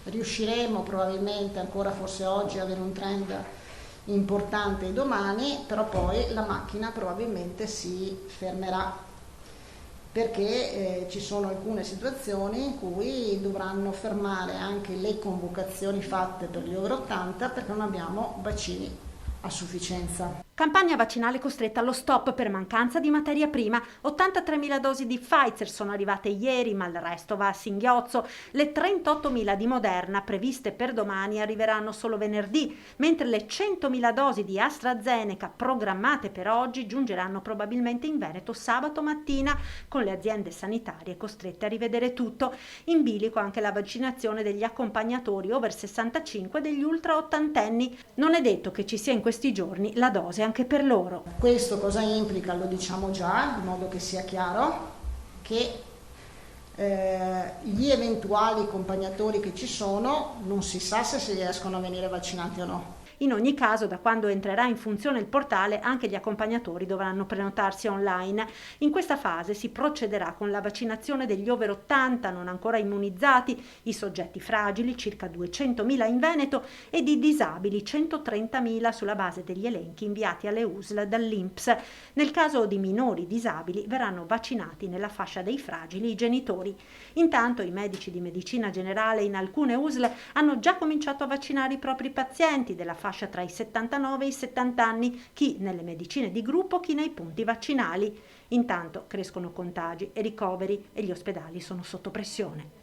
riusciremo probabilmente ancora forse oggi a avere un trend importante domani, però poi la macchina probabilmente si fermerà perché ci sono alcune situazioni in cui dovranno fermare anche le convocazioni fatte per gli over 80 perché non abbiamo vaccini a sufficienza. Campagna vaccinale costretta allo stop per mancanza di materia prima. 83.000 dosi di Pfizer sono arrivate ieri, ma il resto va a singhiozzo. Le 38.000 di Moderna previste per domani arriveranno solo venerdì, mentre le 100.000 dosi di AstraZeneca programmate per oggi giungeranno probabilmente in Veneto sabato mattina, con le aziende sanitarie costrette a rivedere tutto. In bilico anche la vaccinazione degli accompagnatori over 65 e degli ultra ottantenni. Non è detto che ci sia in questi giorni la dose anche per loro. Questo cosa implica? Lo diciamo già, in modo che sia chiaro che gli eventuali accompagnatori che ci sono non si sa se si riescono a venire vaccinati o no. In ogni caso, da quando entrerà in funzione il portale, anche gli accompagnatori dovranno prenotarsi online. In questa fase si procederà con la vaccinazione degli over 80 non ancora immunizzati, i soggetti fragili, circa 200.000 in Veneto, e di disabili, 130.000 sulla base degli elenchi inviati alle USL dall'INPS. Nel caso di minori disabili verranno vaccinati nella fascia dei fragili i genitori. Intanto i medici di medicina generale in alcune USL hanno già cominciato a vaccinare i propri pazienti della fascia tra i 79 e i 70 anni, chi nelle medicine di gruppo, chi nei punti vaccinali. Intanto crescono contagi e ricoveri e gli ospedali sono sotto pressione.